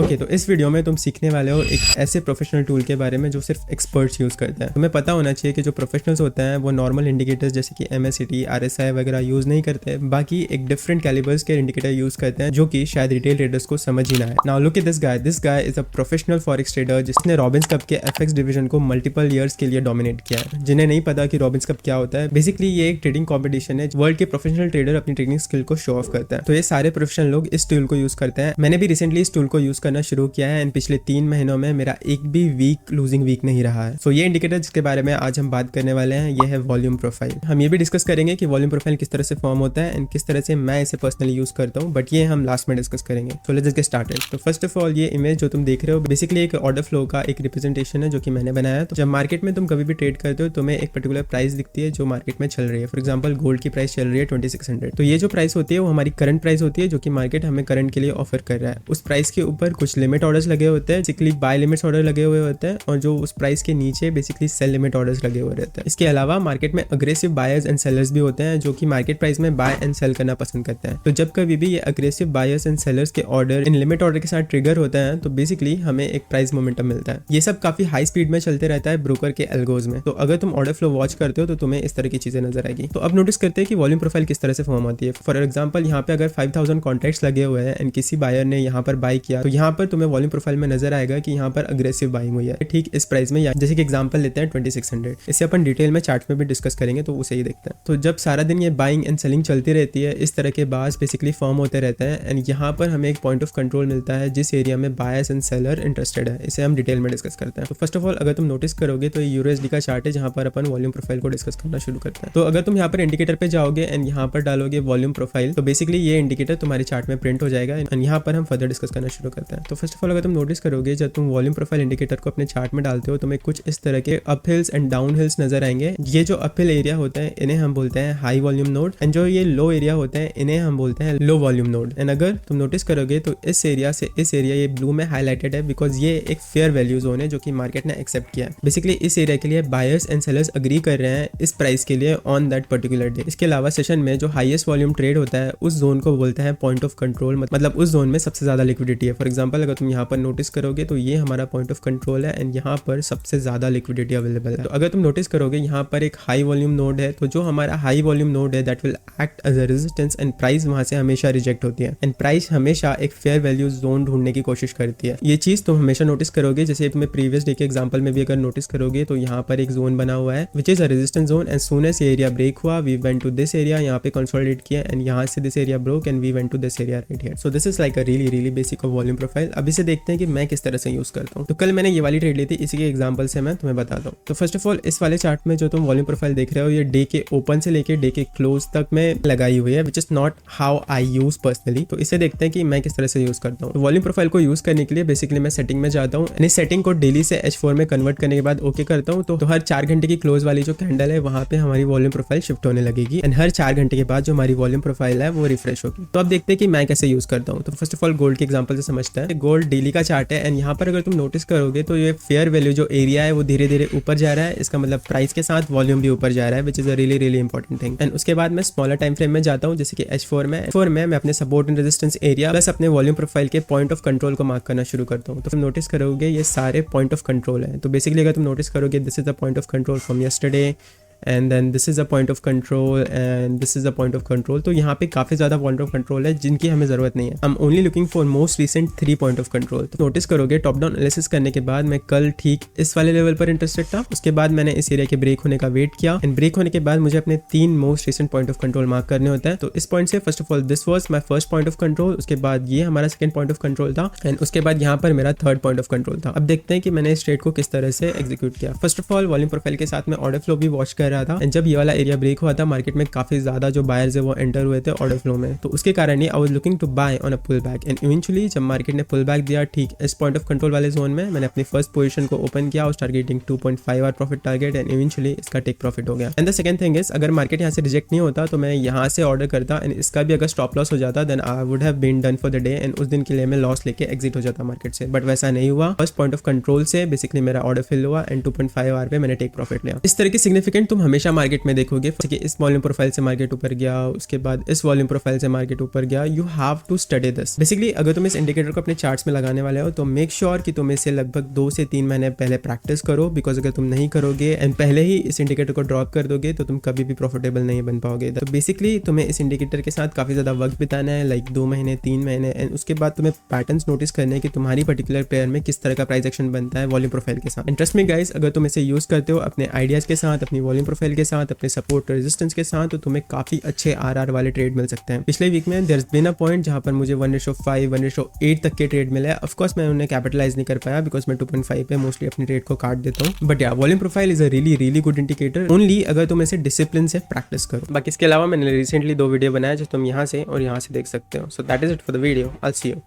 Okay, तो इस video में तुम सीखने वाले हो एक ऐसे प्रोफेशनल टूल के बारे में जो सिर्फ एक्सपर्ट्स यूज करते हैं। तुम्हें पता होना चाहिए कि जो प्रोफेशनल्स होते हैं वो नॉर्मल इंडिकेटर्स जैसे कि MACD, RSI वगैरह यूज नहीं करते, बाकी एक डिफरेंट कैलिबर्स के इंडिकेटर यूज करते हैं जो कि शायद रिटेल ट्रेडर्स को समझ ही ना आए। Now look at this guy is a professional forex trader जिसने रॉबिन्स कप के FX डिवीजन को मल्टीपल ईयर्स के लिए डोमिनेट किया है। जिन्हें नहीं पता कि रॉबिन्स कप क्या होता है, बेसिकली ये एक ट्रेडिंग कॉम्पिटिशन है। वर्ल्ड के प्रोफेशनल ट्रेडर अपनी ट्रेडिंग स्किल को शो ऑफ करते हैं। तो ये सारे प्रोफेशनल लोग इस टूल को यूज करते हैं। मैंने भी रिसेंटली इस टूल को यूज करना शुरू किया है एंड पिछले 3 महीनों में मेरा एक भी वीक लूजिंग वीक नहीं रहा है। सो ये इंडिकेटर जिसके बारे में आज हम बात करने वाले हैं ये है वॉल्यूम प्रोफाइल। हम ये भी डिस्कस करेंगे कि वॉल्यूम प्रोफाइल किस तरह से फॉर्म होता है एंड किस तरह से मैं इसे पर्सनली यूज करता हूँ, बट ये हम लास्ट में डिस्कस करेंगे। So let's get started. तो फर्स्ट ऑफ ऑल ये इमेज जो तुम देख रहे हो बेसिकली एक ऑर्डर फ्लो का एक रिप्रेजेंटेशन है जो कि मैंने बनाया है। तो जब मार्केट में तुम कभी भी ट्रेड करते हो तुम्हें एक पर्टिकुलर प्राइस दिखती है जो मार्केट में चल रही है। फॉर एग्जांपल गोल्ड की प्राइस चल रही है 2600। तो ये जो प्राइस होती है वो हमारी करंट प्राइस होती है जो कि मार्केट हमें करंट के लिए ऑफर कर रहा है। उस प्राइस के ऊपर कुछ लिमिट ऑर्डर्स लगे होते हैं, बेसिकली बाय लिमिट्स ऑर्डर लगे हुए होते हैं, और जो उस प्राइस के नीचे बेसिकली सेल लिमिट ऑर्डर्स लगे हुए रहते हैं। इसके अलावा मार्केट में अग्रेसिव बायर्स एंड सेलर्स भी होते हैं जो कि मार्केट प्राइस में बाय एंड सेल करना पसंद करते हैं। तो जब कभी भी ये अग्रेसिव बायर्स एंड सेलर्स के ऑर्डर इन लिमिट ऑर्डर के साथ ट्रिगर होते हैं तो बेसिकली हमें एक प्राइस मोमेंटम मिलता है। ये सब काफी हाई स्पीड में चलते रहता है ब्रोकर के एल्गोज में। तो अगर तुम ऑर्डर फ्लो वॉच करते हो तो तुम्हें इस तरह की चीजें नजर आएगी। तो अब नोटिस करते हैं कि वॉल्यूम प्रोफाइल किस तरह से फॉर्म होती है। फॉर एग्जांपल यहाँ पे अगर 5000 कॉन्ट्रैक्ट्स लगे हुए हैं एंड किसी बायर ने यहाँ पर बाय किया तो यहाँ पर तुम्हें वॉल्यूम प्रोफाइल में नजर आएगा कि यहाँ पर अग्रेसिव बाइंग हुई है ठीक इस प्राइस में। जैसे कि एग्जांपल लेते हैं 2600। इसे अपन डिटेल में चार्ट में भी डिस्कस करेंगे तो उसे ही देखते हैं। तो जब सारा दिन ये बाइंग एंड सेलिंग चलती रहती है इस तरह के बार्स बेसिकली फॉर्म होते रहते हैं एंड यहाँ पर हमें एक पॉइंट ऑफ कंट्रोल मिलता है जिस एरिया में बायर्स एंड सेलर इंटरेस्टेड है। इसे हम डिटेल में डिस्कस करते हैं। तो फर्स्ट ऑफ ऑल अगर तुम नोटिस करोगे तो ये यूरोएसडी का चार्ट है जहाँ पर अपन वॉल्यूम प्रोफाइल को डिस्कस करना शुरू करते हैं। तो अगर तुम यहाँ पर इंडिकेटर पे जाओगे एंड यहाँ पर डालोगे वॉल्यूम प्रोफाइल तो बेसिकली ये इंडिकेटर तुम्हारे चार्ट में प्रिंट हो जाएगा एंड यहाँ पर हम फर्दर डिस्कस करना शुरू करते हैं। तो फर्स्ट ऑफ ऑल अगर तुम नोटिस करोगे जब तुम वॉल्यूम प्रोफाइल इंडिकेटर को अपने चार्ट में डालते हो तुम्हें कुछ इस तरह के up hills and down hills नजर आएंगे। ये जो अप हिल एरिया होता है इन्हें हम बोलते हैं हाई वॉल्यूम नोड एंड जो ये लो एरिया होते हैं इन्हें हम बोलते हैं लो वॉल्यूम नोड। एंड अगर तुम नोटिस करोगे तो इस एरिया से इस एरिया ये ब्लू में हाईलाइटेड है बिकॉज ये एक फेयर वैल्यू जोन है जो कि मार्केट ने एक्सेप्ट किया है। बेसिकली इस एरिया के लिए बायर्स एंड सेलर्स अग्री कर रहे हैं इस प्राइस के लिए ऑन दैट पर्टिकुलर डे। इसके अलावा सेशन में जो हाईएस्ट वॉल्यूम ट्रेड होता है उस जोन को बोलते हैं पॉइंट ऑफ कंट्रोल, मतलब उस जोन में सबसे ज्यादा लिक्विडिटी है। फॉर एग्जांपल अगर तुम यहाँ पर नोटिस करोगे तो ये हमारा पॉइंट ऑफ कंट्रोल है एंड यहाँ पर सबसे ज्यादा लिक्विडिटी अवेलेबल है। तो अगर तुम नोटिस करोगे यहाँ पर एक हाई वॉल्यूम नोड है तो जो हमारा हाई वॉल्यूम नोड है that will act as a resistance and price वहां से हमेशा रिजेक्ट होती है एंड प्राइस हमेशा एक फेयर वैल्यू जोन ढूंढने की कोशिश करती है। ये चीज तुम हमेशा नोटिस करोगे। जैसे तुम्हें प्रीवियस डे के एग्जांपल में भी अगर नोटिस करोगे तो यहाँ पर एक जोन बना हुआ है which is a resistance zone and soon as area break हुआ we went to this area, यहाँ पे कंसोलिडेट किया एंड यहाँ से this area broke and we went to this area right here. So this is like a really basic of volume profile. अब इसे देखते हैं कि मैं किस तरह से यूज करता हूँ। तो कल मैंने ये वाली ट्रेड ली थी, इसी के एग्जांपल से मैं तुम्हें बताता हूँ। तो फर्स्ट ऑफ ऑल इस वाले चार्ट में जो तुम वॉल्यूम प्रोफाइल देख रहे हो ये डे के ओपन से लेके डे के क्लोज तक में लगाई हुई है which is not how I use personally. तो इसे देखते हैं कि मैं किस तरह से यूज करता हूँ। तो वॉल्यूम प्रोफाइल को यूज करने के लिए बेसिकली मैं सेटिंग में जाता हूँ, यानी सेटिंग को डेली से H4 में कन्वर्ट करने के बाद ओके करता हूँ। तो हर 4 घंटे की क्लोज वाली जो कैंडल है वहां पे हमारी वॉल्यूम प्रोफाइल शिफ्ट होने लगेगी एंड हर 4 घंटे के बाद जो हमारी वॉल्यूम प्रोफाइल है वो रिफ्रेश होगी। तो अब देखते हैं कि मैं कैसे यूज करता हूँ। तो फर्स्ट ऑफ ऑल गोल्ड के एग्जांपल से समझता है। गोल्ड डेली का चार्ट है एंड यहाँ पर अगर तुम नोटिस करोगे तो ये फेयर वैल्यू जो एरिया है वो धीरे धीरे ऊपर जा रहा है। इसका मतलब प्राइस के साथ वॉल्यूम भी ऊपर जा रहा है which is a really important thing. And उसके बाद मैं स्मॉलर टाइम फ्रेम में जाता हूँ जैसे कि H4 में मैं अपने support and resistance area plus अपने वॉल्यूम प्रोफाइल के पॉइंट ऑफ कंट्रोल को मार्क करना शुरू करता हूँ। तो तुम नोटिस करोगे ये सारे पॉइंट ऑफ कंट्रोल है। तो बेसिकली अगर तुम नोटिस करोगे this is the point of control from yesterday and then this is a point of control and this is a point of control. तो यहाँ पे काफी ज्यादा पॉइंट ऑफ कंट्रोल है जिनकी हमें जरूरत नहीं है। I am only looking for most recent 3 point of control. तो नोटिस करोगे टॉप डाउन एनालिसिस करने के बाद मैं कल ठीक इस वाले लेवल पर इंटरेस्टेड था। उसके बाद मैंने इस एरिया के ब्रेक होने का वेट किया एंड ब्रेक होने के बाद मुझे अपने 3 most recent point of control mark करने होता है। तो इस पॉइंट से first of all this was my first point of control, उसके बाद ये हमारा सेकंड पॉइंट ऑफ कंट्रोल था एंड उसके बाद यहाँ पर मेरा थर्ड पॉइंट ऑफ कंट्रोल था। अब देखते हैं कि मैंने इस ट्रेड को किस तरह से एग्जीक्यूट किया। First of all volume profile के साथ मैं ऑर्डर फ्लो भी वॉच कर रहा था एंड जब ये एरिया ब्रेक हुआ था मार्केट में काफी ज्यादा जो बायर्स है वो एंटर हुए थे ऑर्डर फ्लो में। तो उसके कारण ही I was looking to buy on a pull back and eventually जब मार्केट ने पुल बैक दिया ठीक इस पॉइंट ऑफ कंट्रोल वाले जोन में मैंने अपनी फर्स्ट पोजीशन को ओपन किया और targeting 2.5 our profit target and eventually इसका टेक प्रॉफिट हो गया। And the second thing is अगर मार्केट यहाँ से रिजेक्ट नहीं होता तो मैं यहाँ से ऑर्डर करता एंड इसका भी अगर स्टॉप लॉस हो जाता then I would have been done for the day and उस दिन के लिए मैं लॉस लेके एग्जिट हो जाता मार्केट से, बट वैसा नहीं हुआ। फर्स्ट पॉइंट ऑफ कंट्रोल से बेसिकली मेरा ऑर्डर फिल हुआ एंड 2.5 आवर पे मैंने टेक प्रॉफिट लिया। इस तरह की सिग्निफिकेंट तुम हमेशा मार्केट में देखोगे कि इस वॉल्यूम प्रोफाइल से मार्केट ऊपर गया, उसके बाद इस वॉल्यूम प्रोफाइल से मार्केट ऊपर गया, you have to study this. Basically अगर तुम इस इंडिकेटर को अपने चार्ट्स में लगाने वाले हो तो मेक श्योर कि तुम इसे लगभग 2 से 3 महीने पहले प्रैक्टिस करो, बिकॉज अगर तुम नहीं करोगे एंड पहले ही इस इंडिकेटर को ड्रॉप कर दोगे तो तुम कभी भी प्रॉफिटेबल नहीं बन पाओगे। तो बेसिकली तुम्हें इस इंडिकेटर के साथ काफी ज्यादा वक्त बिताना है, लाइक 2 महीने 3 महीने, एंड उसके बाद तुम्हें पैटर्न्स नोटिस करने हैं कि तुम्हारी पर्टिकुलर पेयर में किस तरह का प्राइस एक्शन बनता है वॉल्यूम प्रोफाइल के साथ। ट्रस्ट मी गाइस, अगर तुम इसे यूज करते हो अपने आइडियाज के साथ, अपनी वॉल्यूम प्रोफाइल के साथ, अपने सपोर्ट रेजिस्टेंस के साथ, तो तुम्हें काफी अच्छे आरआर वाले ट्रेड मिल सकते हैं। पिछले वीक में there has been a point जहां पर मुझे 1:5 1:8 तक के ट्रेड मिले। ऑफ कोर्स मैं उन्हें कैपिटलाइज नहीं कर पाया बिकॉज मैं 2.5 पे मोस्टली अपनी ट्रेड को काट देता हूं। बट या volume profile is a really good indicator only अगर तुम इसे डिसिप्लिन से प्रैक्टिस करो। बाकी इसके अलावा मैंने रिसेंटली 2 वीडियो बनाया जो तुम यहाँ से और यहाँ से देख सकते हो। So that is it for the video. I will see you.